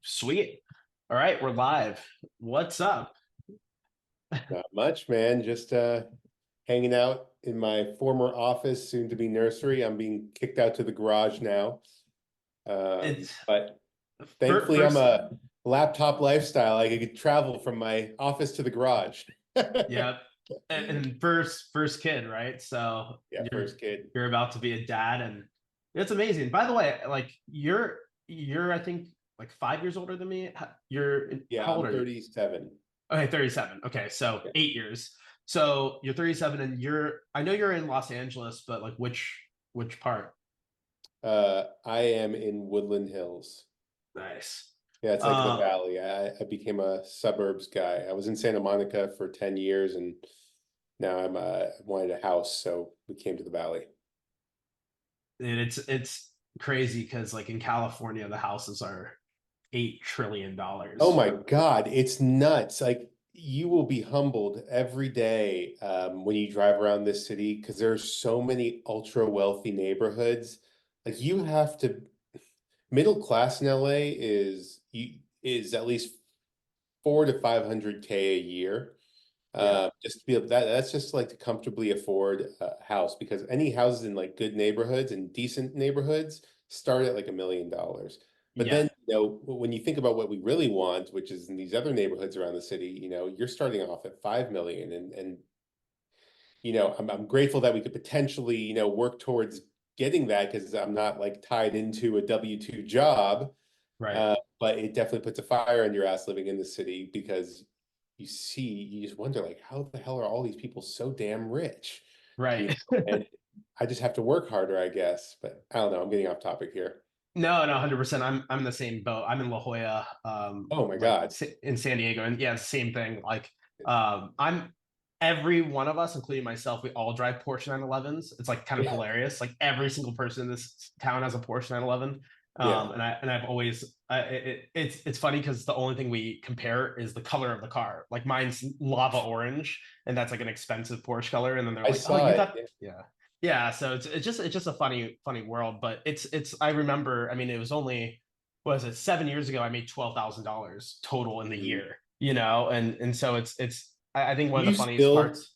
Sweet. All right, we're live. What's up? Not much, man. Just hanging out in my former office, soon to be nursery. I'm being kicked out to the garage now. It's But thankfully I'm first, a laptop lifestyle. I could travel from my office to the garage. yeah, and first kid, right? So Yeah, you're first kid. you're about to be a dad, and it's amazing. By the way, like you're I think like 5 years older than me. You're Yeah, how old I'm are you? 37. Okay, 37. Okay, so Yeah. 8 years. So you're 37, and I know you're in Los Angeles, but like which part? I am in Woodland Hills. Nice. Yeah, it's like the Uh, valley. I became a suburbs guy. I was in Santa Monica for 10 years and now I wanted a house, so we came to the valley. and it's crazy because like in California, the houses are $8 trillion. Oh my God, it's nuts. Like you will be humbled every day when you drive around this city because there's so many ultra wealthy neighborhoods. Like you have to, middle class in LA is at least 400 to 500K a year. Yeah, Just to be able that's just like to comfortably afford a house because any houses in like good neighborhoods and decent neighborhoods start at like $1 million. But yeah, then, when you think about what we really want, which is in these other neighborhoods around the city, you're starting off at 5 million. And I'm grateful that we could potentially, work towards getting that because I'm not like tied into a W-2 job. right, But it definitely puts a fire in your ass living in the city because you just wonder like, how the hell are all these people so damn rich? You right. and I just have to work harder, I guess. But I don't know. I'm getting off topic here. No, no, 100%. I'm in the same boat. I'm in La Jolla, Oh my like God. in San Diego, and yeah, same thing. Like, I'm every one of us, including myself, we all drive Porsche 911s. It's like kind of Yeah. hilarious. Like every single person in this town has a Porsche 911. Yeah. And I've always it's funny because the only thing we compare is the color of the car. Like mine's lava orange, and that's like an expensive Porsche color. And then they're I like, "Oh, saw you it. got Yeah. yeah." Yeah, so it's just a funny world, but it's I remember, I mean, it was only, what was it, 7 years ago I made $12,000 total in the Mhm. year, and so I think one of You the funniest still, parts.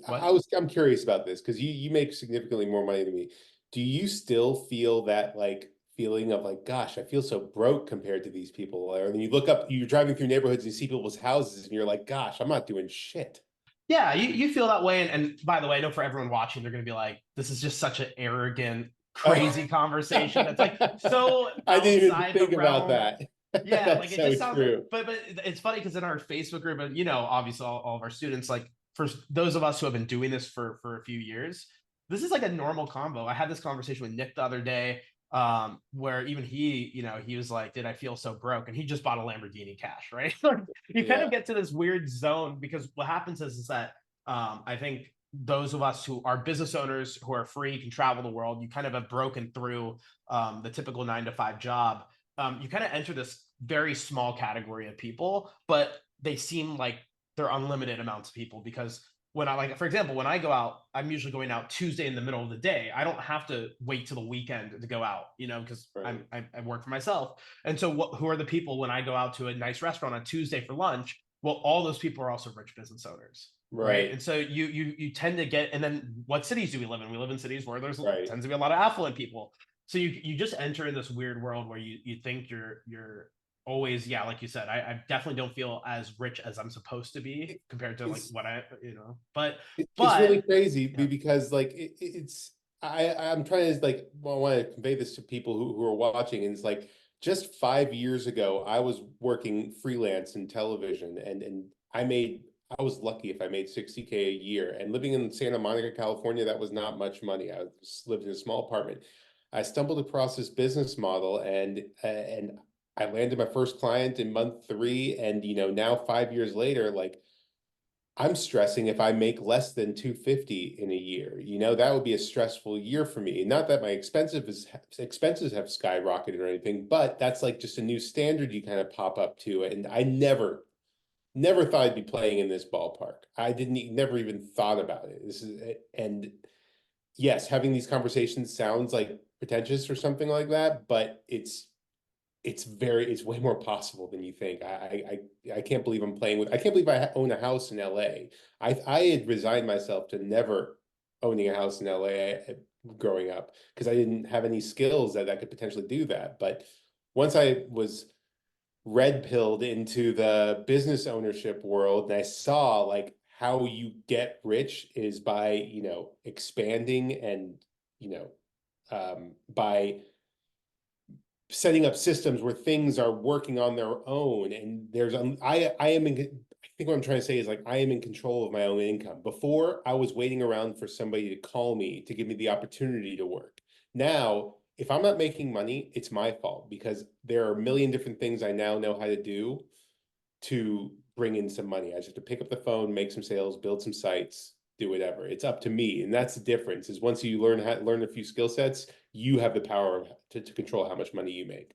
What? I'm curious about this because you make significantly more money than me. Do you still feel that like feeling of like, gosh, I feel so broke compared to these people? Or then you look up, you're driving through neighborhoods and you see people's houses and you're like, gosh, I'm not doing shit. Yeah, you feel that way, and by the way, I know for everyone watching, they're gonna be like, this is just such an arrogant, Oh, crazy conversation that's like so I didn't even outside the think about realm. that. Yeah, like That's it so just sounds, true. but it's funny because in our Facebook group, and obviously all of our students, like for those of us who have been doing this for a few years, this is like a normal combo. I had this conversation with Nick the other day, where even he was like, "Did I feel so broke?" And he just bought a Lamborghini cash, right? Like, you kind Yeah. of get to this weird zone because what happens is that I think those of us who are business owners who are free can travel the world. You kind of have broken through the typical 9 to 5 job. You kind of enter this very small category of people, but they seem like they're unlimited amounts of people because when I, like, for example, when I go out, I'm usually going out Tuesday in the middle of the day. I don't have to wait till the weekend to go out, because Right. I work for myself. And so, who are the people when I go out to a nice restaurant on Tuesday for lunch? Well, all those people are also rich business owners, right? Right. And so you tend to get, and then what cities do we live in? We live in cities where there's Right. tends to be a lot of affluent people. So you just enter in this weird world where you think you're always, yeah, like you said, I definitely don't feel as rich as I'm supposed to be It- compared to like It's what but it's really but crazy yeah, because like it's I'm trying to like, well, I want to convey this to people who are watching, and it's like just 5 years ago I was working freelance in television, and I was lucky if I made 60K a year, and living in Santa Monica, California, that was not much money. I lived in a small apartment. I stumbled across this business model, and I landed my first client in month three, and now 5 years later, like I'm stressing if I make less than 250 in a year. That would be a stressful year for me. Not that my expenses have skyrocketed or anything, but that's like just a new standard you kind of pop up to. And I never thought I'd be playing in this ballpark. I didn't never even thought about it. And yes, having these conversations sounds like pretentious or something like that, but it's way more possible than you think. I can't believe I can't believe I own a house in LA. I had resigned myself to never owning a house in LA growing up because I didn't have any skills that I could potentially do that. But once I was red pilled into the business ownership world, and I saw like how you get rich is by, expanding and, by setting up systems where things are working on their own. And I am in, I think what I'm trying to say is like, I am in control of my own income. Before, I was waiting around for somebody to call me to give me the opportunity to work. Now, if I'm not making money, it's my fault because there are a million different things I now know how to do to bring in some money. I just have to pick up the phone, make some sales, build some sites, do whatever. It's up to me. And that's the difference is once you learn a few skill sets, you have the power to control how much money you make.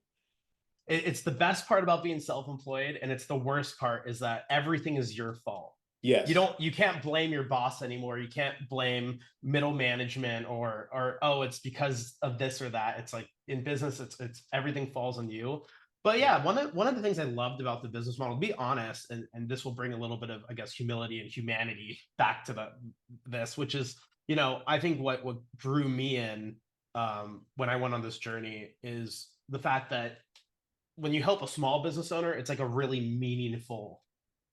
It's the best part about being self-employed, and it's the worst part is that everything is your fault. Yes. You can't blame your boss anymore. You can't blame middle management or oh, it's because of this or that. It's like in business, it's everything falls on you. But yeah, one of the things I loved about the business model, to be honest, and this will bring a little bit of, I guess, humility and humanity back to this, which is, I think what drew me in when I went on this journey is the fact that when you help a small business owner, it's like a really meaningful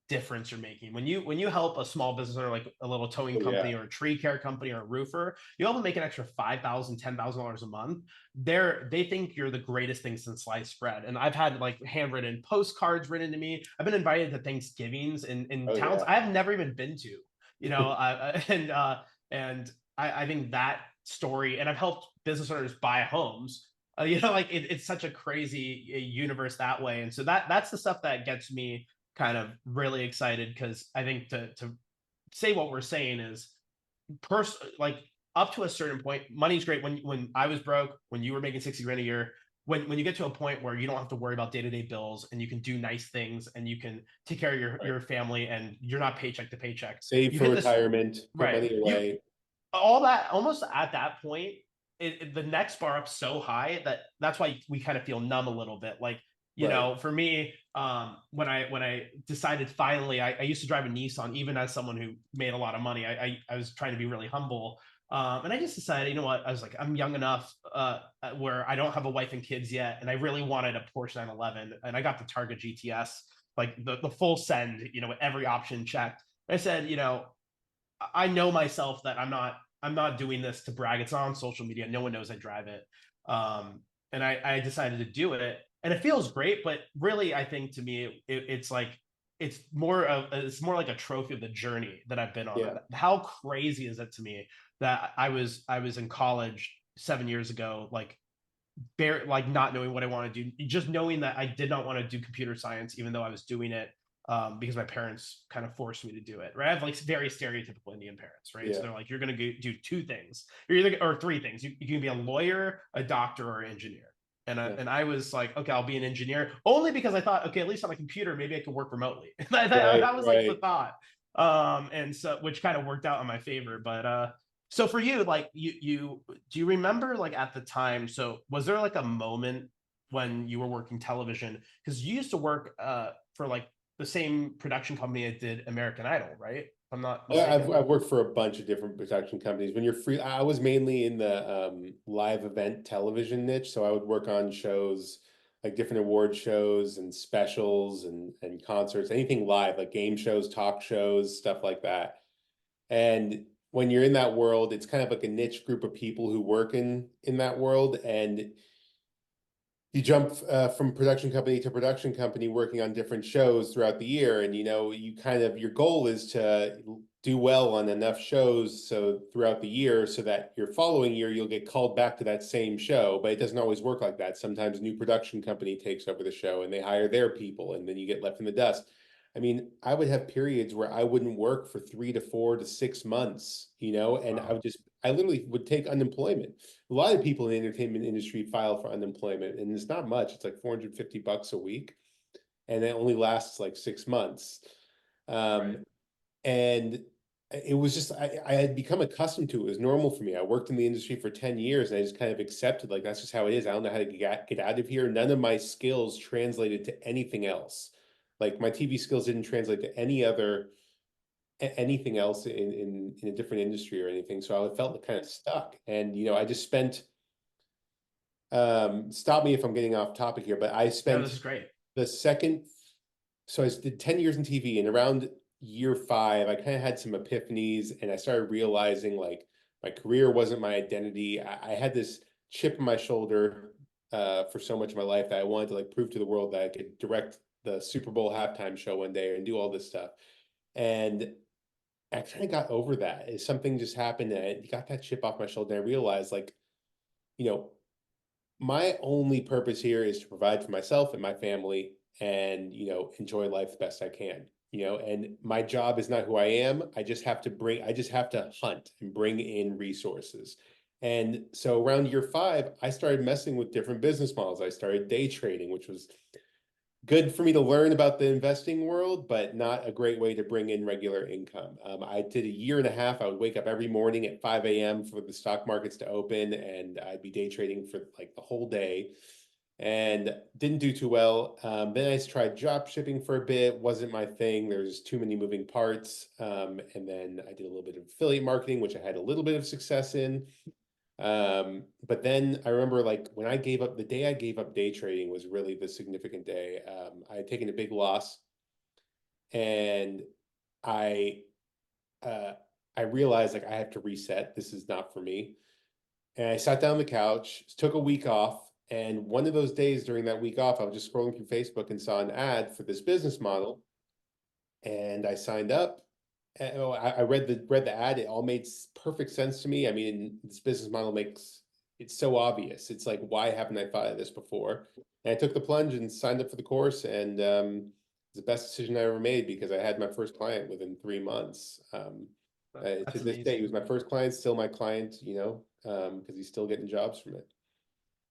difference you're making. When you help a small business owner like a little towing Oh, yeah. company or a tree care company or a roofer, you help them make an extra $5,000, $10,000 a month. They think you're the greatest thing since sliced bread. And I've had like handwritten postcards written to me. I've been invited to Thanksgivings in Oh, towns yeah. I have never even been to, and I think that story, and I've helped business owners buy homes. Like it's such a crazy universe that way, and so that's the stuff that gets me kind of really excited because I think to say what we're saying is like up to a certain point, money's great. When I was broke, when you were making 60 grand a year, when you get to a point where you don't have to worry about day-to-day bills and you can do nice things and you can take care of Right. your family and you're not paycheck to paycheck, Save you for hit this retirement, put right. money You away. all that almost at that point, the next bar up so high that's why we kind of feel numb a little bit. Like, Right. for me, when I decided finally, I used to drive a Nissan, even as someone who made a lot of money. I was trying to be really humble. And I just decided, you know what? I was like, I'm young enough where I don't have a wife and kids yet, and I really wanted a Porsche 911, and I got the Targa GTS, like the full send, with every option checked. I said, I know myself that I'm not doing this to brag. It's not on social media. No one knows I drive it. And I decided to do it, and it feels great. But really, I think to me, it's like it's more like a trophy of the journey that I've been on. Yeah. How crazy is it to me that I was in college 7 years ago, like not knowing what I want to do, just knowing that I did not want to do computer science, even though I was doing it because my parents kind of forced me to do it. Right, I have like very stereotypical Indian parents, right? So Yeah. they're like, you're going to do two things, you're either or three things. You can be a lawyer, a doctor, or an engineer. Yeah. And I was like, okay, I'll be an engineer, only because I thought, okay, at least on a computer, maybe I could work remotely. Right. That was like the Right. thought, and so which kind of worked out in my favor. But so for you, like you do you remember like at the time? So was there like a moment when you were working television? Because you used to work for like the same production company that did American Idol, right? If I'm not I've mistaken. I've worked for a bunch of different production companies. When you're free, I was mainly in the live event television niche, so I would work on shows like different award shows and specials and concerts, anything live, like game shows, talk shows, stuff like that. And when you're in that world, it's kind of like a niche group of people who work in that world, and you jump from production company to production company working on different shows throughout the year, and you kind of your goal is to do well on enough shows so throughout the year so that your following year you'll get called back to that same show. But it doesn't always work like that. Sometimes a new production company takes over the show and they hire their people, and then you get left in the dust. I mean, I would have periods where I wouldn't work for 3 to 4 to 6 months, and Wow. I literally would take unemployment. A lot of people in the entertainment industry file for unemployment, and it's not much. It's like $450 a week, and it only lasts like 6 months. Right. Um, and it was just I had become accustomed to it. It was normal for me. I worked in the industry for 10 years and I just kind of accepted like that's just how it is. I don't know how to get out of here. None of my skills translated to anything else. Like my TV skills didn't translate to any other anything else in a different industry or anything. So I felt kind of stuck. And I just spent stop me if I'm getting off topic here, but I No, this spent is great. the second so I did 10 years in TV, and around year 5, I kind of had some epiphanies and I started realizing like my career wasn't my identity. I had this chip on my shoulder for so much of my life that I wanted to like prove to the world that I could direct the Super Bowl halftime show one day and do all this stuff. And I kind of got over that. Something just happened and I got that chip off my shoulder. And I realized like, you know, my only purpose here is to provide for myself and my family and enjoy life the best I can. And my job is not who I am. I just have to hunt and bring in resources. And so around year 5 I started messing with different business models. I started day trading, which was good for me to learn about the investing world, but not a great way to bring in regular income. I did a year and a half. I would wake up every morning at 5 a.m. for the stock markets to open, and I'd be day trading for like the whole day and didn't do too well. Then I tried drop shipping for a bit, wasn't my thing. There's too many moving parts. And then I did a little bit of affiliate marketing, which I had a little bit of success in. But then I remember like when I gave up, the day I gave up day trading was really the significant day. I had taken a big loss and I uh I realized like I have to reset. This is not for me. And I sat down on the couch, took a week off, and one of those days during that week off, I was just scrolling through Facebook and saw an ad for this business model, and I signed up. And, I read the ad. It all made perfect sense to me. I mean, this business model makes it's so obvious. It's like, why haven't I thought of this before? And I took the plunge and signed up for the course, and it's the best decision I ever made because I had my first client within 3 months. To That's this day, he amazing. was my first client, still my client, because he's still getting jobs from it.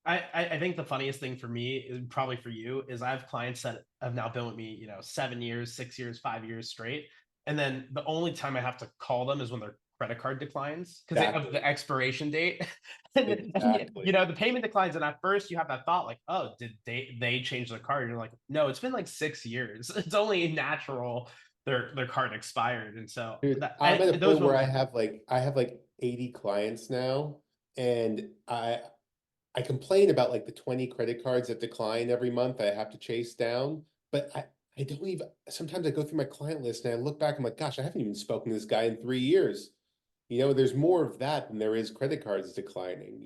I think the funniest thing for me is probably for you is I have clients that have now been with me, 7 years, 6 years, 5 years straight. And then the only time I have to call them is when their credit card declines because of Exactly. the expiration date. And Exactly. the payment declines. And at first you have that thought like, oh, did they change their card? And you're like, no, it's been like 6 years. It's only natural their card expired. And so Dude, that I'm at a those point where moments I are have like 80 clients now, and I complain about like the 20 credit cards that decline every month I have to chase down, but I don't even sometimes I go through my client list and I look back, I'm like, gosh, I haven't even spoken to this guy in 3 years. There's more of that than there is credit cards declining.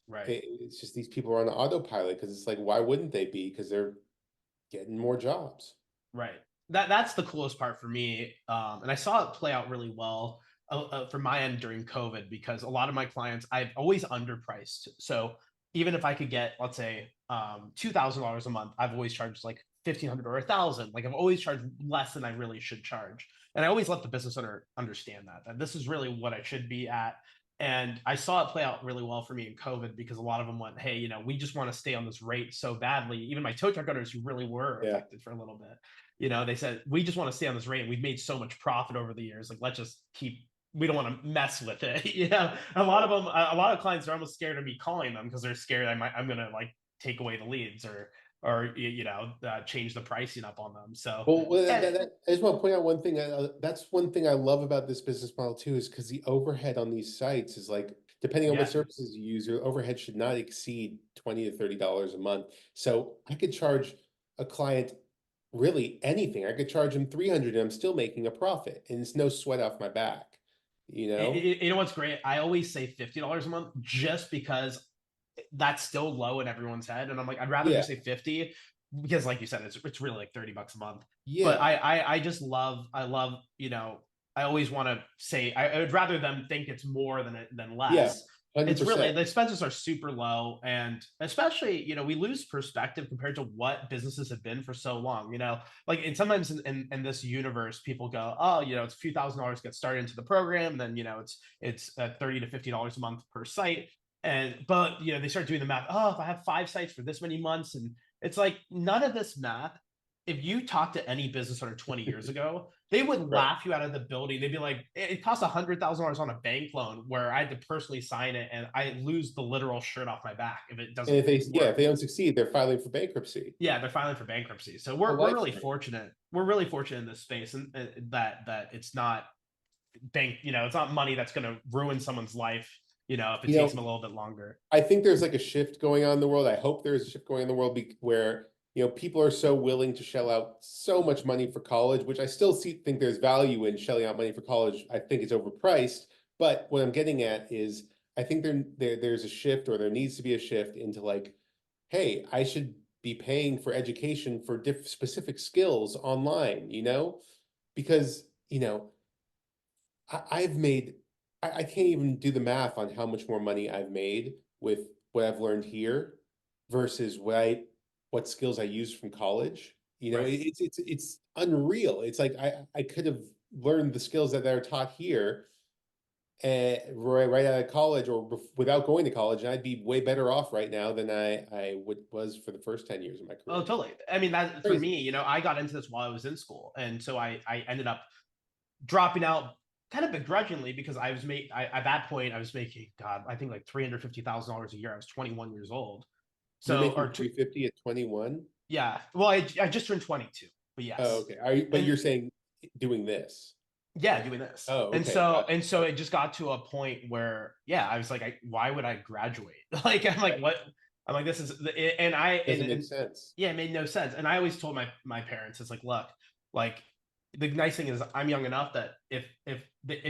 right. It's just these people are on autopilot because it's like, why wouldn't they be? Because they're getting more jobs. Right. That's the coolest part for me, and I saw it play out really well from my end during COVID because a lot of my clients I've always underpriced. So even if I could get, let's say, $2,000 a month, I've always charged like 1,500 or 1,000. Like I've always charged less than I really should charge, and I always let the business owner understand that this is really what I should be at. And I saw it play out really well for me in COVID because a lot of them went, hey, we just want to stay on this rate so badly. Even my tow truck owners who really were Yeah. affected for a little bit, they said, we just want to stay on this rate. We've made so much profit over the years. Like, let's just we don't want to mess with it. A lot of them, a lot of clients are almost scared of me calling them because they're scared I'm going to like take away the leads or change the pricing up on them. So, Well, yeah, I just want to point out one thing. That's one thing I love about this business model too, is because the overhead on these sites is like, depending on what yeah, services you use, your overhead should not exceed $20 to $30 a month. So I could charge a client really anything. I could charge them 300 and I'm still making a profit, and it's no sweat off my back, you know? you know what's great? I always say $50 a month just because that's still low in everyone's head. And I'm like, I'd rather Yeah, just say 50 because like you said, it's really like $30 a month. But yeah, I just love, I always want to say I would rather them think it's more than yeah, less. It's really 100%. the expenses are super low, and especially we lose perspective compared to what businesses have been for so long. Like and sometimes in this universe, people go, oh, it's a few $1,000s to get started into the program, and then it's $30 to $50 a month per site, and but they start doing the math. Oh, if I have 5 sites for this many months, and it's like none of this math if you talk to any business owner 20 years ago, they would Right. laugh you out of the building. They'd be like, it costs $100,000 on a bank loan where I had to personally sign it and I lose the literal shirt off my back if it And doesn't if they, yeah, if work. they don't succeed, they're filing for bankruptcy. Yeah, they're filing for bankruptcy. So A we're really lifetime. fortunate. We're really fortunate in this space, and that it's not bank, it's not money that's going to ruin someone's life, if it You takes them a know, little bit longer. I think there's like a shift going on in the world. I hope there's a shift going on in the world where, people are so willing to shell out so much money for college, which I still think there's value in shelling out money for college. I think it's overpriced. But what I'm getting at is I think there's a shift, or there needs to be a shift into like, hey, I should be paying for education for specific skills online, because, I've made, I can't even do the math on how much more money I've made with what I've learned here versus what skills I used from college. Right. It's unreal. It's like I could have learned the skills that are taught here right out of college, or without going to college, and I'd be way better off right now than I was for the first 10 years of my Oh, career. totally. I mean, that for Crazy. me, I got into this while I was in school, and so I ended up dropping out kind of begrudgingly because at that point I was making, God, I think like $350,000 a year. I was 21 years old. You're So, making 350 at 21? yeah. Well, I just turned 22, but Oh, yes. okay. But And you're saying doing this. yeah, doing this. Oh, And okay. so Gotcha. and so it just got to a point where, yeah, I was like, why would I graduate? Like, I'm like, what? I'm like, this is and I Doesn't make and sense. yeah, it made no sense. And I always told my parents, it's like, look, like the nice thing is I'm young enough that if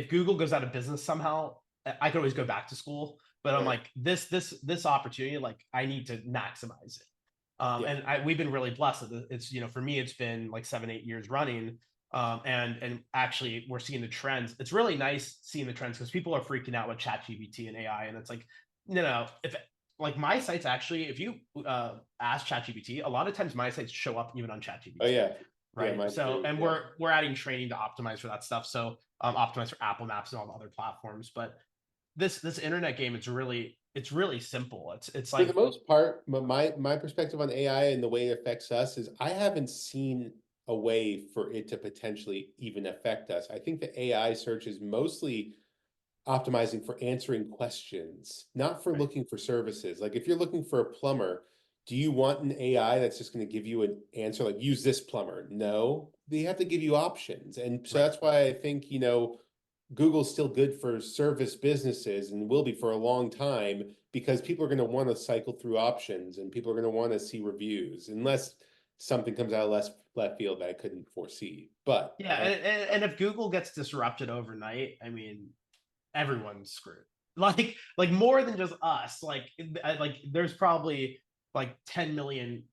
Google goes out of business somehow, I could always go back to school. But I'm Right. like, this opportunity, like I need to maximize it. Yeah. And we've been really blessed. It's for me, it's been like 7, 8 years running. And actually, we're seeing the trends. It's really nice seeing the trends because people are freaking out with ChatGPT and AI, and it's like, no, if like my sites actually, if you ask ChatGPT, a lot of times my sites show up even on Oh, ChatGPT, yeah. Yeah, right? mine So, too. and Yeah. we're adding training to optimize for that stuff. So, optimize for Apple Maps and all the other platforms. But this internet game, it's really simple. It's For the like, most part, my perspective on AI and the way it affects us is I haven't seen a way for it to potentially even affect us. I think the AI search is mostly optimizing for answering questions, not for right, looking for services. Like if you're looking for a plumber, do you want an AI that's just going to give you an answer like use this plumber? No, they have to give you options. And so right. that's why I think, Google's still good for service businesses and will be for a long time because people are going to want to cycle through options and people are going to want to see reviews unless something comes out of left field that I couldn't foresee. But Yeah, and if Google gets disrupted overnight, I mean, everyone's screwed. Like more than just us. Like there's probably like 10 million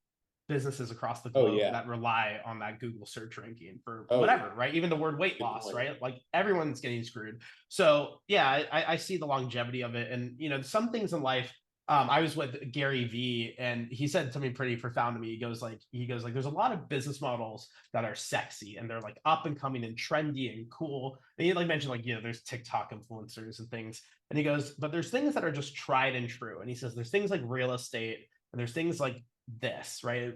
businesses across the oh globe yeah, that rely on that Google search ranking for oh yeah, whatever, right? Even the word weight good loss, point. right? Like everyone's getting screwed. So yeah, I see the longevity of it, and some things in life. I was with Gary V, and he said something pretty profound to me. He goes like, there's a lot of business models that are sexy and they're like up and coming and trendy and cool. And he like mentioned like there's TikTok influencers and things. And he goes, but there's things that are just tried and true. And he says there's things like real estate and there's things like this, right?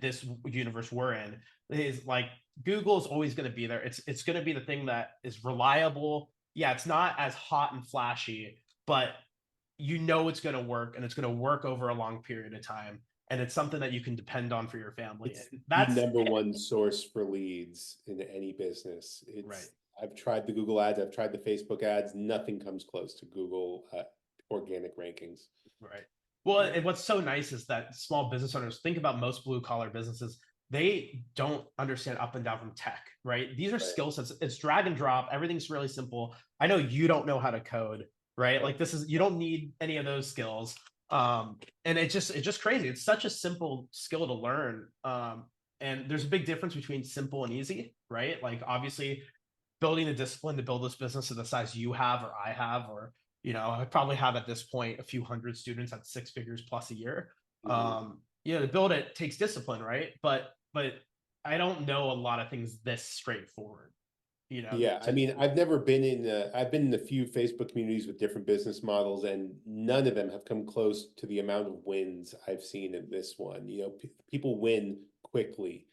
This universe we're in is like Google's always going to be there. It's going to be the thing that is reliable. Yeah, it's not as hot and flashy, but it's going to work and it's going to work over a long period of time. And it's something that you can depend on for your family. It's And the that's number one source for leads in any business. right. I've tried the Google ads, I've tried the Facebook ads. Nothing comes close to Google organic rankings. Right. Well, Yeah, and what's so nice is that small business owners think about most blue collar businesses. They don't understand up and down from tech, right? These are right, skill sets. It's drag and drop. Everything's really simple. I know you don't know how to code, right? right. Like you don't need any of those skills. And it's just crazy. It's such a simple skill to learn. And there's a big difference between simple and easy, right? Like obviously building the discipline to build this business to the size you have or I have, or I probably have at this point a few hundred students at 6 figures plus a year. Mhm. To build it takes discipline, right? But I don't know a lot of things this straightforward. Yeah, I To mean, I've been in a few Facebook communities with different business models, and none of them have come close to the amount of wins I've seen in this one. People win quickly.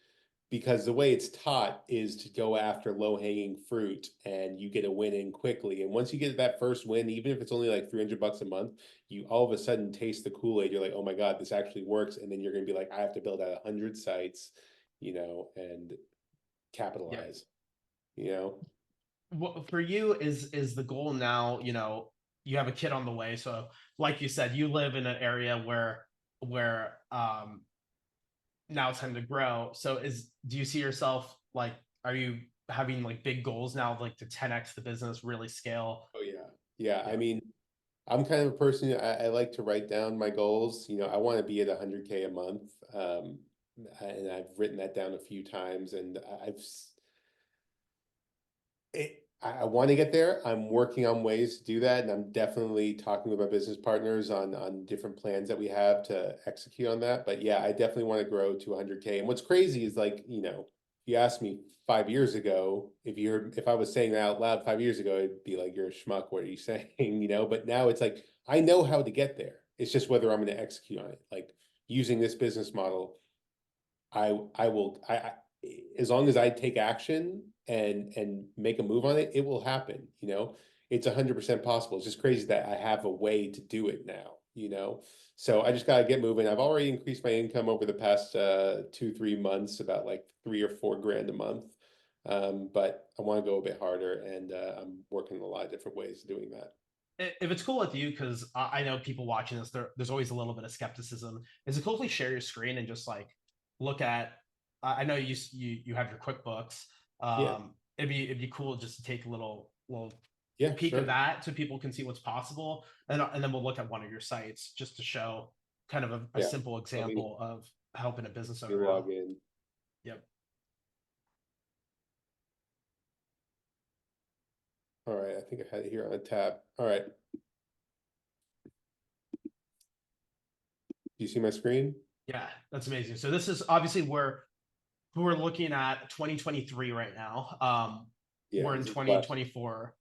because the way it's taught is to go after low-hanging fruit and you get a win in quickly. And once you get that first win, even if it's only like $300 a month, you all of a sudden taste the Kool-Aid. You're like, oh my God, this actually works. And then you're going to be like, I have to build out 100 sites, and Yeah. capitalize, you know? What for you is the goal now, you have a kid on the way. So like you said, you live in an area where now it's time to grow. So do you see yourself like, are you having like big goals now, like to 10x the business, really scale? Oh yeah. Yeah. I Yeah. mean, I'm kind of a person, I like to write down my goals. I want to be at 100K a month. And I've written that down a few times, and I want to get there. I'm working on ways to do that, and I'm definitely talking with my business partners on different plans that we have to execute on that. But yeah, I definitely want to grow to 100K. And what's crazy is, like, you asked me 5 years ago, if I was saying that out loud 5 years ago, it'd be like, you're a schmuck. What are you saying? But now it's like I know how to get there. It's just whether I'm going to execute on it. Like, using this business model, I will as long as I take action and make a move on it, it will happen. It's 100% possible. It's just crazy that I have a way to do it now. So I just got to get moving. I've already increased my income over the past 2, 3 months, about like 3 or 4 grand a month. But I want to go a bit harder, and I'm working in a lot of different ways of doing that. If it's cool with you, because I know people watching this, there's always a little bit of skepticism. Is it cool if we share your screen and just like look at? I know you have your QuickBooks. Yeah. It'd be cool just to take a little Yeah, peek of sure. that so people can see what's possible, and then we'll look at one of your sites just to show kind of a Yeah. simple Let me, example of helping a business let me owner log out. in. Yep. All right. I think I had it here on a tab. All right. Do you see my screen? Yeah, that's amazing. So this is obviously we're looking at 2023 right now. Yeah. We're in This is last. 2024.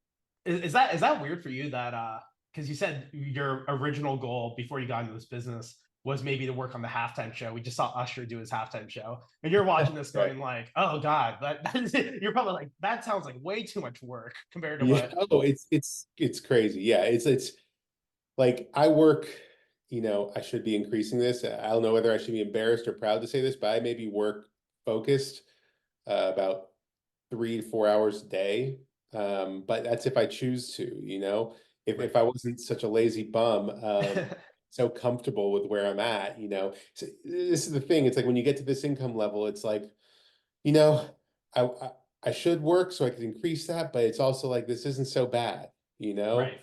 Is that weird for you that because you said your original goal before you got into this business was maybe to work on the halftime show. We just saw Usher do his halftime show, and you're watching this Right. going like, "Oh God, you're probably like that sounds like way too much work compared to Yeah. what." Oh, it's crazy. Yeah. It's like I work, I should be increasing this. I don't know whether I should be embarrassed or proud to say this, but I maybe work focused about 3 to 4 hours a day. But that's if I choose to. If Right. I wasn't such a lazy bum, so comfortable with where I'm at. So this is the thing. It's like when you get to this income level, it's like, you know, I, I I should work so I could increase that, but it's also like this isn't so bad, you know? Right.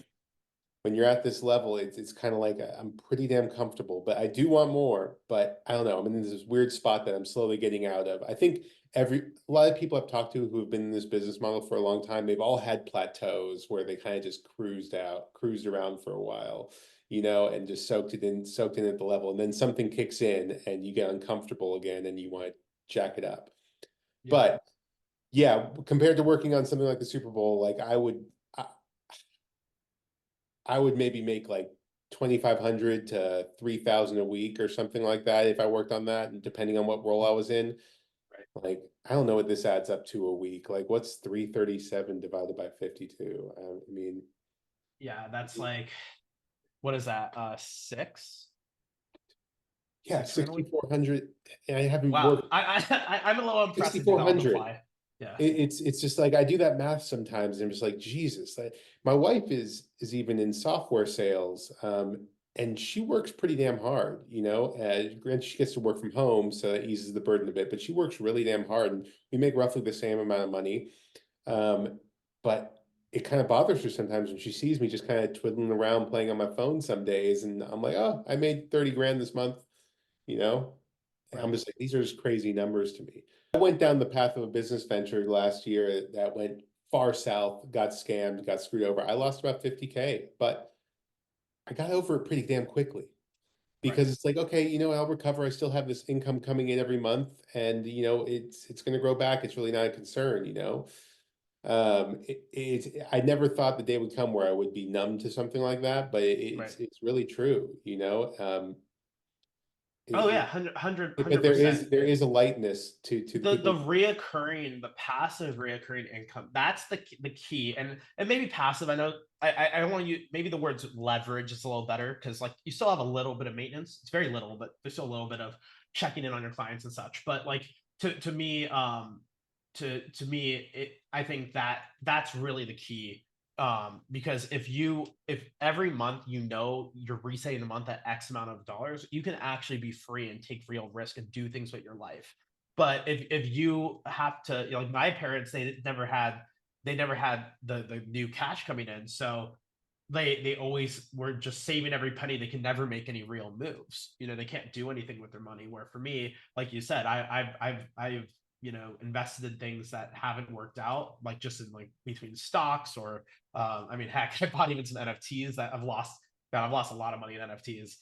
When you're at this level, it's kind of like I'm pretty damn comfortable, but I do want more. But I don't know. I'm in this weird spot that I'm slowly getting out of. I think a lot of people I've talked to who have been in this business model for a long time, they've all had plateaus where they kind of just cruised around for a while, and just soaked in at the level. And then something kicks in and you get uncomfortable again and you want to jack it up. Yeah. But yeah, compared to working on something like the Super Bowl, like I would maybe make like 2,500 to 3,000 a week or something like that if I worked on that, and depending on what role I was in. Right. Like, I don't know what this adds up to a week. Like, what's 337 divided by 52? I mean, Yeah, that's like what is that? Six yeah, grand a week. 6,400. And I haven't Wow, worked I'm a little impressed to do that on the 6,400. fly. Yeah. It's just like I do that math sometimes and I'm just like, Jesus. Like, my wife is even in software sales, and she works pretty damn hard. Granted, she gets to work from home, so that eases the burden a bit, but she works really damn hard, and we make roughly the same amount of money. Um, but it kind of bothers her sometimes when she sees me just kind of twiddling around playing on my phone some days, and I'm like, oh, I made 30 grand this month, you know? And I'm Right. just like, these are just crazy numbers to me. I went down the path of a business venture last year that went far south, got scammed, got screwed over. I lost about 50K, but I got over it pretty damn quickly Right. because it's like, okay, I'll recover. I still have this income coming in every month, and it's going to grow back. It's really not a concern. I never thought the day would come where I would be numb to something like that, but Right. it's really true. Oh yeah, But hundred percent. there is a lightness to the The people. reoccurring, the passive reoccurring income, that's the key. And maybe passive, I know I don't want to use, maybe the words leverage is a little better, because like you still have a little bit of maintenance. It's very little, but there's still a little bit of checking in on your clients and such. But like to me, to me, I think that that's really the key. Because if every month you know you're resetting a month at X amount of dollars, you can actually be free and take real risk and do things with your life. But if you have to, like my parents, they never had the new cash coming in, so they always were just saving every penny. They can never make any real moves. They can't do anything with their money. Where for me, like you said, I've invested in things that haven't worked out, like just in like between stocks or I mean, heck, I bought even some NFTs that I've lost. God, I've lost a lot of money in NFTs.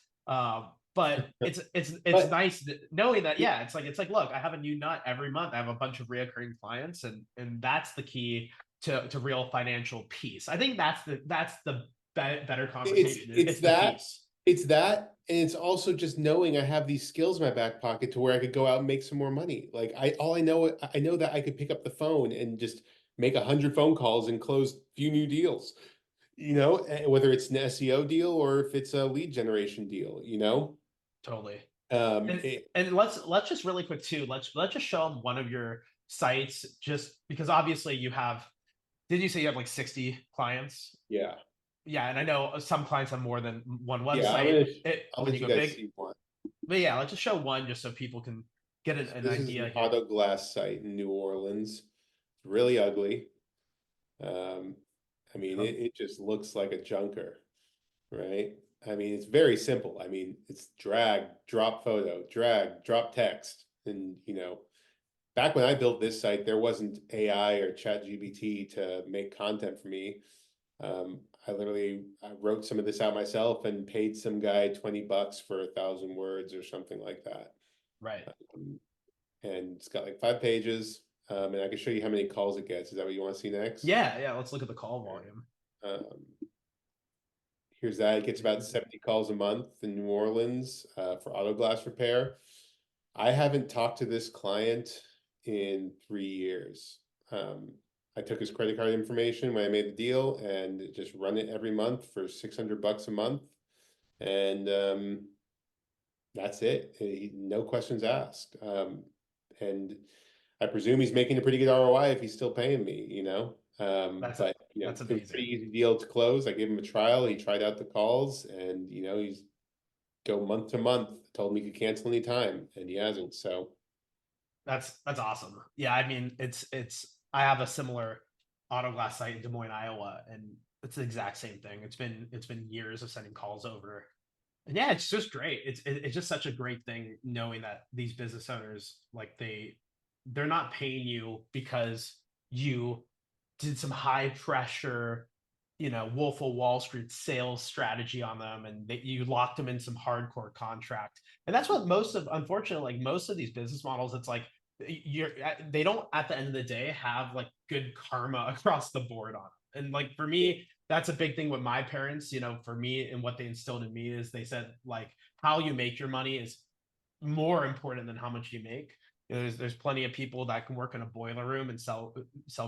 But it's But nice knowing that, yeah, it's like look, I have a new nut every month. I have a bunch of reoccurring clients, and that's the key to real financial peace. I think that's the better conversation. it's It's the that, peace. and it's also just knowing I have these skills in my back pocket to where I could go out and make some more money. Like I know that I could pick up the phone and just make 100 phone calls and close a few new deals. Whether it's an SEO deal or if it's a lead generation deal. Totally. Um, And it, and let's just really quick too. Let's just show them one of your sites, just because obviously you have. Did you say you have like 60 clients? yeah, Yeah, and I know some clients have more than one yeah. website I'll when let you you go guys big. see one. But yeah, let's just show one just so people can get an This is idea an here. auto glass site in New Orleans. It's really ugly. Um, I mean, Oh, it just looks like a junker, right? I mean, it's very simple. I mean, it's drag, drop photo, drag, drop text. And, back when I built this site, there wasn't AI or Chat GBT to make content for me. I wrote some of this out myself and paid some guy $20 for 1,000 words or something like that. right. Um, and it's got like 5 pages. And I can show you how many calls it gets. Is that what you want to see next? Yeah, yeah. Let's look at the call volume. Um, Here's that. It gets about 70 calls a month in New Orleans for auto glass repair. I haven't talked to this client in 3 years. Um, I took his credit card information when I made the deal and just run it every month for $600 a month. And that's it. No questions asked. And I presume he's making a pretty good ROI if he's still paying me. That's But that's it was a pretty amazing. easy deal to close. I gave him a trial. He tried out the calls, and he's go month to month. Told me he could cancel anytime, and he hasn't. So That's awesome. Yeah, I mean, it's I have a similar auto glass site in Des Moines, Iowa, and it's the exact same thing. It's been years of sending calls over. And yeah, it's just great. It's just such a great thing knowing that these business owners, like they're not paying you because you did some high pressure, Wolf of Wall Street sales strategy on them, and that you locked them in some hardcore contract. And that's what unfortunately, like most of these business models, it's like they don't at the end of the day have like good karma across the board on it. And like for me, that's a big thing with my parents. For me, and what they instilled in me is they said like how you make your money is more important than how much you make. There's plenty of people that can work in a boiler room and sell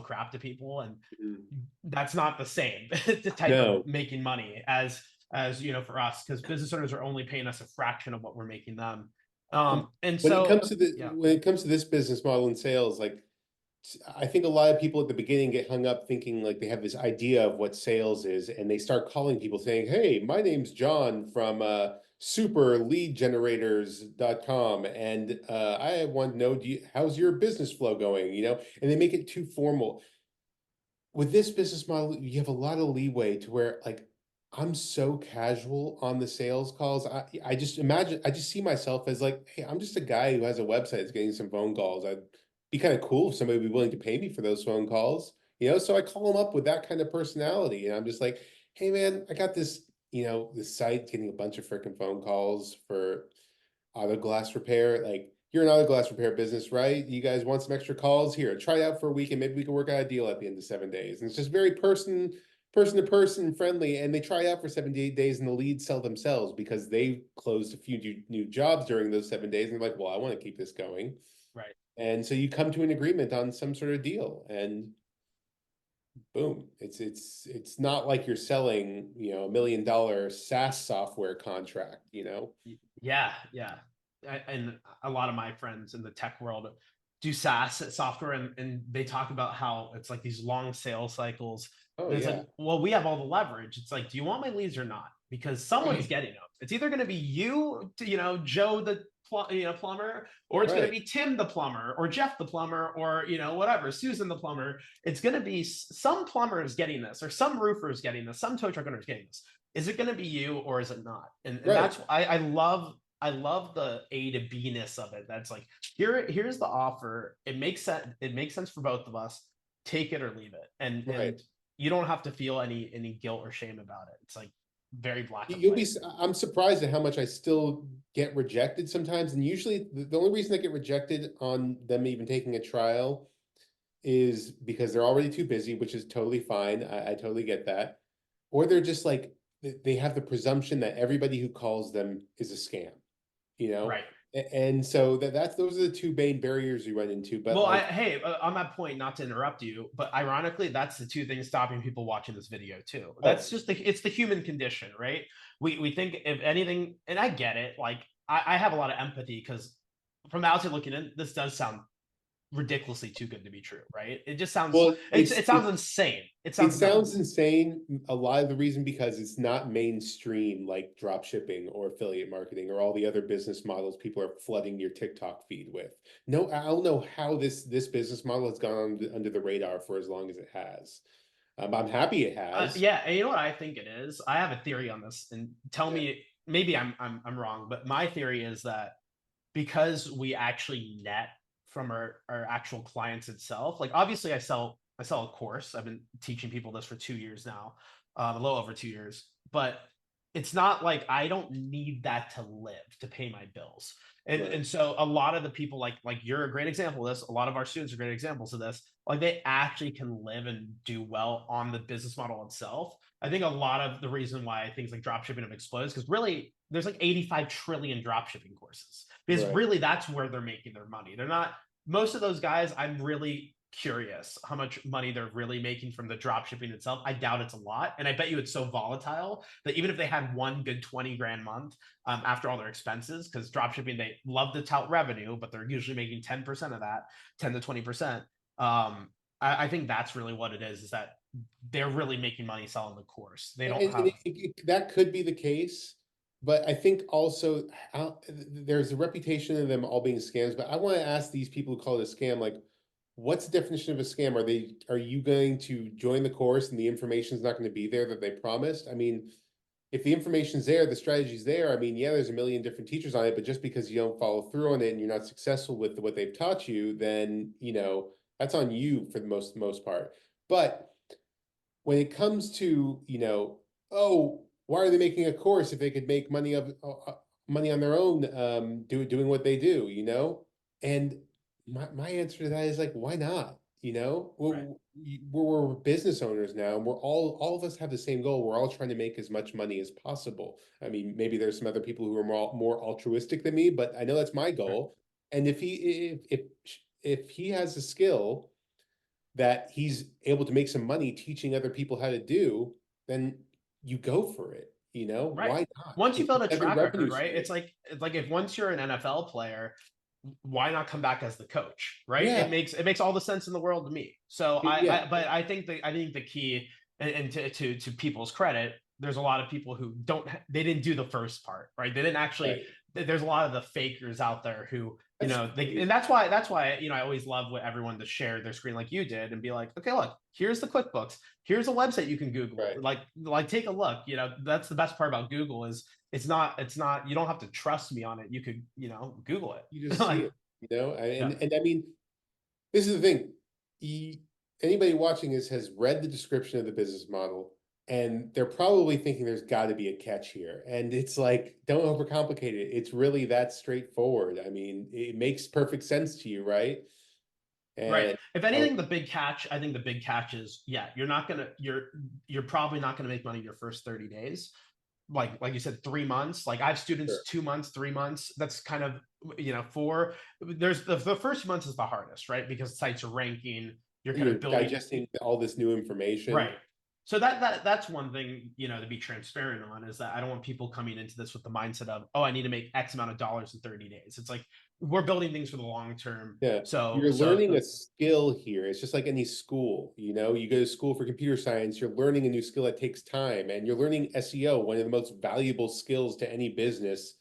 crap to people, and mm, that's not the same the type of no. making money as for us, because business owners are only paying us a fraction of what we're making them. And And when it so comes to the yeah, when it comes to this business model in sales, like I think a lot of people at the beginning get hung up thinking like they have this idea of what sales is, and they start calling people saying, "Hey, my name's John from superleadgenerators.com, and I want to know, how's your business flow going?" And they make it too formal. With this business model, you have a lot of leeway to where like I'm so casual on the sales calls. I just imagine I just see myself as like, hey, I'm just a guy who has a website that's getting some phone calls. I'd be kind of cool if somebody would be willing to pay me for those phone calls. So I call them up with that kind of personality. And I'm just like, hey man, I got this site getting a bunch of freaking phone calls for auto glass repair. Like, you're an auto glass repair business, right? You guys want some extra calls? Here, try it out for a week and maybe we can work out a deal at the end of 7 days. And it's just very person to person friendly, and they try out for 78 days and the leads sell themselves because they closed a few new jobs during those 7 days, and they're like, well, I want to keep this going. Right. And so you come to an agreement on some sort of deal, and boom, it's not like you're selling, $1 million SaaS software contract, Yeah, yeah. And a lot of my friends in the tech world do SaaS software, and they talk about how it's like these long sales cycles. Oh And it's yeah, like, well, we have all the leverage. It's like, do you want my leads or not? Because someone's right, getting them. It's either going to be you, Joe the plumber, or it's going to right, be Tim the plumber, or Jeff the plumber, or whatever, Susan the plumber. It's going to be some plumber is getting this, or some roofer is getting this, some tow truck owner is getting this. Is it going to be you or is it not? And right. that's I love the A to B ness of it. That's like, here's the offer. It makes sense. It makes sense for both of us. Take it or leave it. And Right. you don't have to feel any guilt or shame about it. It's like very black and You'll be, white. I'm surprised at how much I still get rejected sometimes. And usually the only reason I get rejected on them even taking a trial is because they're already too busy, which is totally fine. I totally get that. Or they're just like, they have the presumption that everybody who calls them is a scam, you know? Right. And so that's those are the two main barriers you run into. But Well, like, hey, on that point, not to interrupt you, but ironically, that's the two things stopping people watching this video too. That's oh, just it's the human condition, right? We think if anything, and I get it. Like I have a lot of empathy because from the outside looking in, this does sound ridiculously too good to be true, right? It just sounds well, it sounds insane. It it sounds sounds nuts. insane. A lot of the reason because it's not mainstream like drop shipping or affiliate marketing or all the other business models people are flooding your TikTok feed with. No, I don't know how this business model has gone under the radar for as long as it has. I'm happy it has. Yeah, and you know what I think it is? I have a theory on this, and tell Yeah. me maybe I'm wrong, but my theory is that because we actually net from our actual clients itself. Like obviously I sell a course. I've been teaching people this for 2 years now, a little over 2 years, but it's not like I don't need that to live to pay my bills. And Right. so a lot of the people like you're a great example of this. A lot of our students are great examples of this. Like they actually can live and do well on the business model itself. I think a lot of the reason why things like dropshipping have exploded is because really there's like 85 trillion dropshipping courses because Right. really that's where they're making their money. They're not most of those guys. I'm really curious how much money they're really making from the drop shipping itself. I doubt it's a lot, and I bet you it's so volatile that even if they had one good 20 grand month after all their expenses, because drop shipping they love to tout revenue, but they're usually making 10% of that, 10 to 20%. I think that's really what it is that they're really making money selling the course. They don't And have that could be the case, but I think also there's a reputation of them all being scams. But I want to ask these people who call it a scam, like, what's the definition of a scam? Are you going to join the course and the information is not going to be there that they promised? I mean, if the information's there, the strategy's there. I mean, yeah, there's a million different teachers on it, but just because you don't follow through on it and you're not successful with what they've taught you, then that's on you for the most part. But when it comes to, oh, why are they making a course if they could make money on their own, doing what they do, And my answer to that is like, why not? right, We're business owners now, and all of us have the same goal. We're all trying to make as much money as possible. I mean, maybe there's some other people who are more altruistic than me, but I know that's my right, goal. And if he has a skill that he's able to make some money teaching other people how to do, then you go for it. right. Why not? Once you It's build a another track record, revenue right? stream. It's like if once you're an NFL player, why not come back as the coach, right? it Yeah, makes it makes all the sense in the world to me. So yeah, but I think the key, and to people's credit, there's a lot of people who they didn't do the first part, right? They didn't actually. right. There's a lot of the fakers out there who That's and crazy. that's why I always love what everyone to share their screen like you did and be like, okay, look, here's the QuickBooks, here's a website you can Google, Right. like take a look. That's the best part about Google is it's not you don't have to trust me on it. You could Google You it. just see Like, it, yeah. and I mean, this is the thing. He, Anybody watching this has read the description of the business model, and they're probably thinking there's got to be a catch here. And it's like, don't overcomplicate it. It's really that straightforward. I mean, it makes perfect sense to you, right? Right. And If I anything, I think the big catch is, yeah, you're probably not gonna make money your first 30 days. Like you said, 3 months. Like I have students, sure 2 months, 3 months. That's kind of, there's the first months is the hardest, right? Because sites are ranking, you're kind you're of building. digesting all this new information. Right. So that's one thing, to be transparent on, is that I don't want people coming into this with the mindset of, oh, I need to make X amount of dollars in 30 days. It's like we're building things for the long term. Yeah, So you're so learning a skill here. It's just like any school, you go to school for computer science, you're learning a new skill that takes time, and you're learning SEO, one of the most valuable skills to any business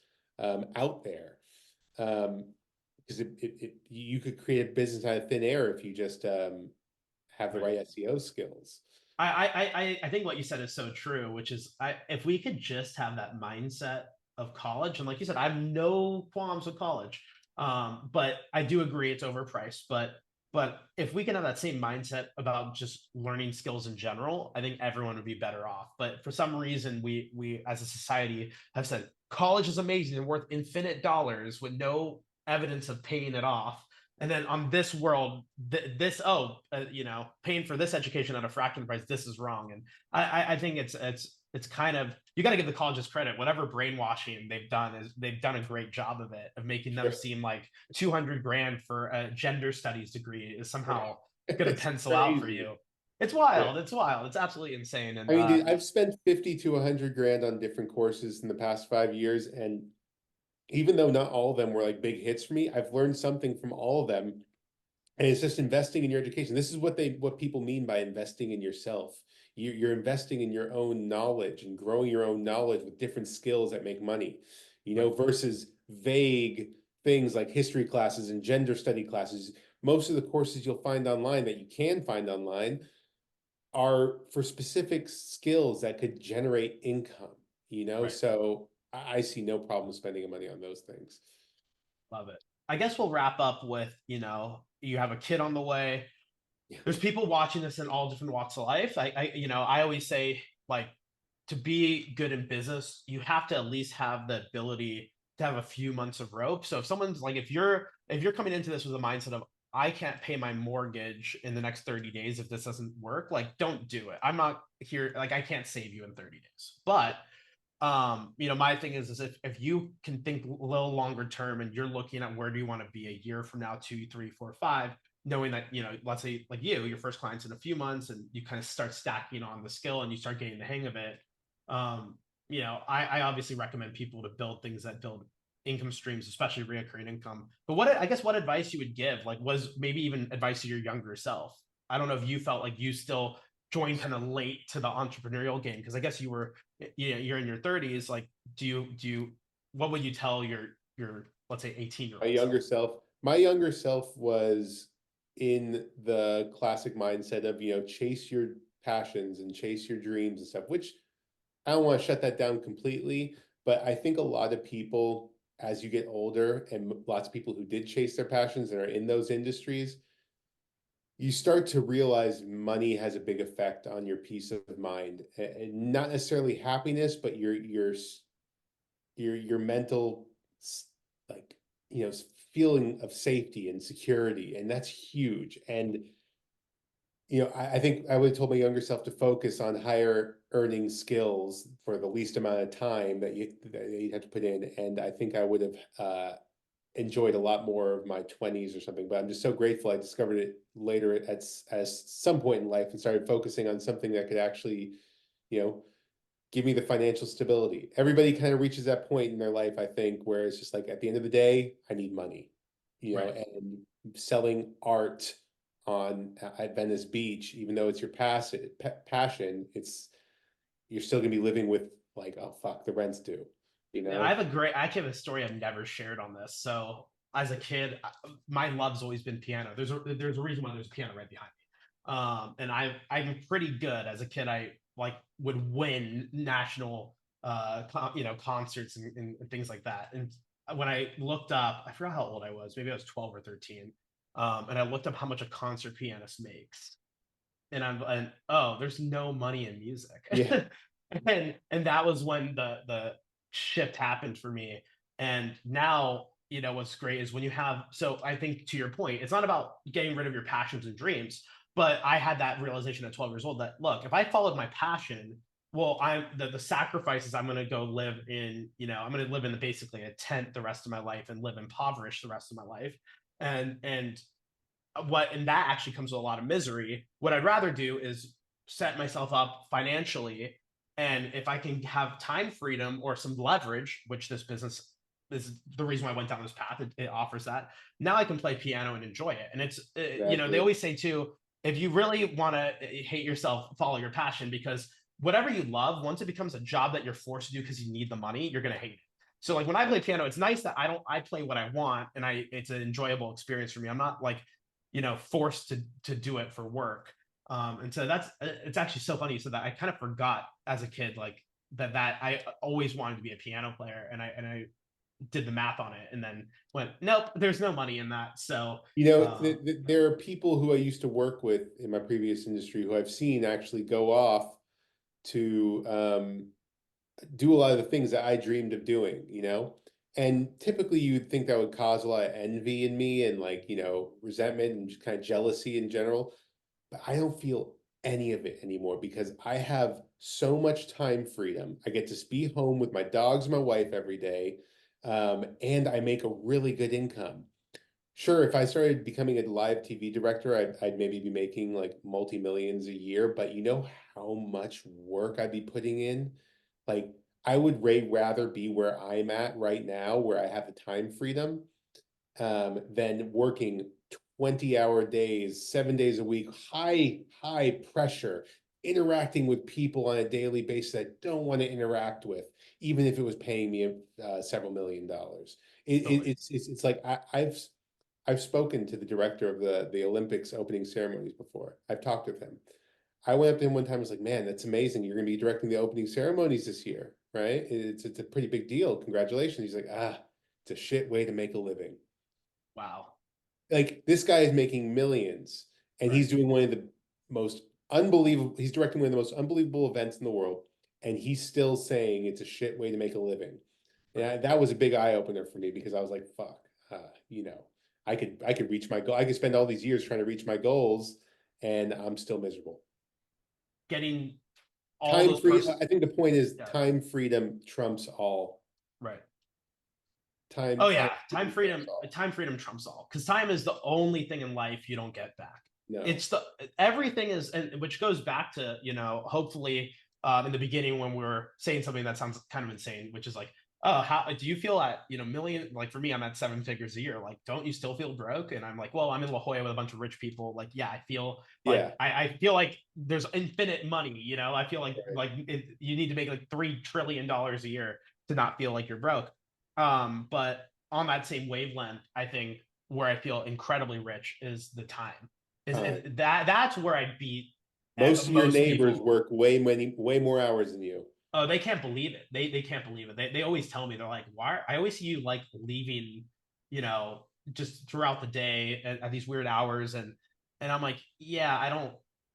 out there. Because you could create a business out of thin air if you just have the right. right SEO skills. I think what you said is so true, which is, if we could just have that mindset of college, and like you said, I have no qualms with college, but I do agree it's overpriced. But if we can have that same mindset about just learning skills in general, I think everyone would be better off. But for some reason, we as a society have said college is amazing and worth infinite dollars with no evidence of paying it off. And then on this world, paying for this education at a fraction of the price, this is wrong. And I think it's kind of, you got to give the colleges credit. Whatever brainwashing they've done, is they've done a great job of it, of making them Sure. seem like 200 grand for a gender studies degree is somehow going to It's pencil out for crazy. you. It's Yeah. wild. It's wild. It's absolutely insane. And I mean, dude, I've spent 50 to 100 grand on different courses in the past 5 years, and even though not all of them were like big hits for me, I've learned something from all of them. And it's just investing in your education. This is what people mean by investing in yourself. You're investing in your own knowledge and growing your own knowledge with different skills that make money, right, versus vague things like history classes and gender study classes. Most of the courses you'll find online that you can find online are for specific skills that could generate income, right. So I see no problem spending money on those things. Love it. I guess we'll wrap up with, you have a kid on the way. Yeah. There's people watching this in all different walks of life. I always say, like, to be good in business, you have to at least have the ability to have a few months of rope. So if someone's like, if you're coming into this with a mindset of, I can't pay my mortgage in the next 30 days if this doesn't work, like, don't do it. I'm not here, like, I can't save you in 30 days. But my thing is if you can think a little longer term, and you're looking at where do you want to be a year from now, 2, 3, 4, 5, knowing that, let's say, like, your first client's in a few months, and you kind of start stacking on the skill and you start getting the hang of it. I obviously recommend people to build things that build income streams, especially reoccurring income. But what advice you would give, like, was maybe even advice to your younger self? I don't know if you felt like you still joined kind of late to the entrepreneurial game, because I guess you're in your 30s. Like, what would you tell your let's say 18-year-old self? My younger self was in the classic mindset of, chase your passions and chase your dreams and stuff, which I don't want to shut that down completely, but I think a lot of people, as you get older, and lots of people who did chase their passions and are in those industries, you start to realize money has a big effect on your peace of mind, and not necessarily happiness, but your mental, like, feeling of safety and security, and that's huge. And I think I would have told my younger self to focus on higher earning skills for the least amount of time that you'd have to put in, and I think I would have enjoyed a lot more of my 20s or something. But I'm just so grateful I discovered it later at some point in life and started focusing on something that could actually, you know, give me the financial stability. Everybody kind of reaches that point in their life, I think, where it's just like, at the end of the day, I need money, Right. and selling art at Venice Beach, even though it's your passion, you're still gonna be living with, like, oh fuck, the rent's due, you Yeah, I know? have a great. I actually have a story I've never shared on this. So as a kid, my love's always been piano. There's a reason why there's a piano right behind me. And I'm pretty good. As a kid, I like would win national concerts and things like that. And when I looked up, I forgot how old I was. Maybe I was 12 or 13. And I looked up how much a concert pianist makes, and oh, there's no money in music. Yeah. And that was when the shift happened for me. And now, what's great is when you have, so I think to your point, it's not about getting rid of your passions and dreams, but I had that realization at 12 years old that, look, if I followed my passion, well, I'm the sacrifices I'm going to go live in, I'm going to live in basically a tent the rest of my life and live impoverished the rest of my life. And and that actually comes with a lot of misery. What I'd rather do is set myself up financially, and if I can have time freedom or some leverage, which this business is the reason why I went down this path, it offers that. Now I can play piano and enjoy it. And it's they Exactly. always say too, if you really want to hate yourself, follow your passion, because whatever you love, once it becomes a job that you're forced to do because you need the money, you're going to hate it. So like when I play piano, it's nice that I play what I want, and it's an enjoyable experience for me. I'm not like, forced to do it for work. And so it's actually so funny. So that I kind of forgot as a kid, like that I always wanted to be a piano player, and I did the math on it, and then went, nope, there's no money in that. So There are people who I used to work with in my previous industry who I've seen actually go off to do a lot of the things that I dreamed of doing, And typically you'd think that would cause a lot of envy in me and like, resentment and just kind of jealousy in general. But I don't feel any of it anymore because I have so much time freedom. I get to be home with my dogs and my wife every day, and I make a really good income. Sure, if I started becoming a live TV director, I'd maybe be making like multi-millions a year, but you know how much work I'd be putting in? Like, I would rather be where I'm at right now, where I have the time freedom, than working 20-hour days, 7 days a week, high pressure, interacting with people on a daily basis I don't want to interact with, even if it was paying me several $1 million. totally. It's like I've spoken to the director of the Olympics opening ceremonies before. I've talked with him. I went up to him one time. I was like, "Man, that's amazing. You're going to be directing the opening ceremonies this year, right? It's a pretty big deal. Congratulations." He's like, it's a shit way to make a living. Wow. Like this guy is making millions, and Right. he's doing one of the most unbelievable. He's directing one of the most unbelievable events in the world, and he's still saying it's a shit way to make a living. Right. Yeah, that was a big eye opener for me because I was like, "Fuck, you know, I could reach my goal. I could spend all these years trying to reach my goals, and I'm still miserable." Getting all Time those free. person. I think the point is Yeah. time freedom trumps all. Right. Time Oh time yeah, freedom trumps all. time freedom trumps all, because time is the only thing in life you don't get back. No. It's the everything is, and which goes back to, hopefully, in the beginning when we were saying something that sounds kind of insane, which is like, oh, how do you feel at, million, like for me, I'm at 7 figures a year, like don't you still feel broke? And I'm like, well, I'm in La Jolla with a bunch of rich people, like yeah, I feel like Yeah. I feel like there's infinite money, I feel like Right. you need to make like $3 trillion a year to not feel like you're broke. But on that same wavelength, I think where I feel incredibly rich is the time. Is Time. that's where I beat Most of your most neighbors people. work way more hours than you. Oh, they can't believe it. They can't believe it. They always tell me, they're like, why? I always see you like leaving, just throughout the day at these weird hours, and I'm like, yeah, I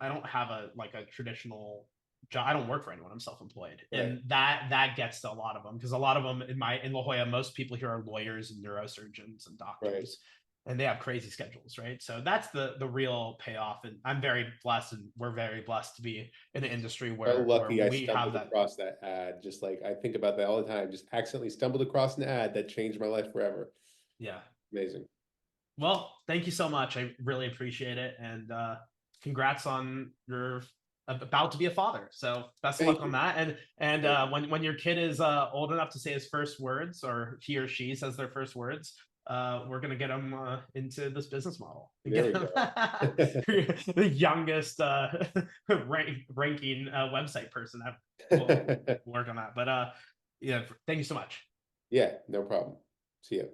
don't have a like a traditional job. I don't work for anyone. I'm self-employed, Right. and that gets to a lot of them, because a lot of them in La Jolla, most people here are lawyers and neurosurgeons and Right. doctors, and they have crazy schedules, right? So that's the real payoff, and I'm very blessed, and we're very blessed to be in an industry So where lucky I we have stumbled that. across that ad. Just like I think about that all the time. Just accidentally stumbled across an ad that changed my life forever. Yeah. Amazing. Well, thank you so much. I really appreciate it. And congrats on your about to be a father. So best of luck Thank on you. that. And Thank you. when your kid is old enough to say his first words, or he or she says their first words, we're gonna get them into this business model and There get we them go. the youngest ranking website person. We'll work on that. But yeah, thank you so much. Yeah, no problem. See ya.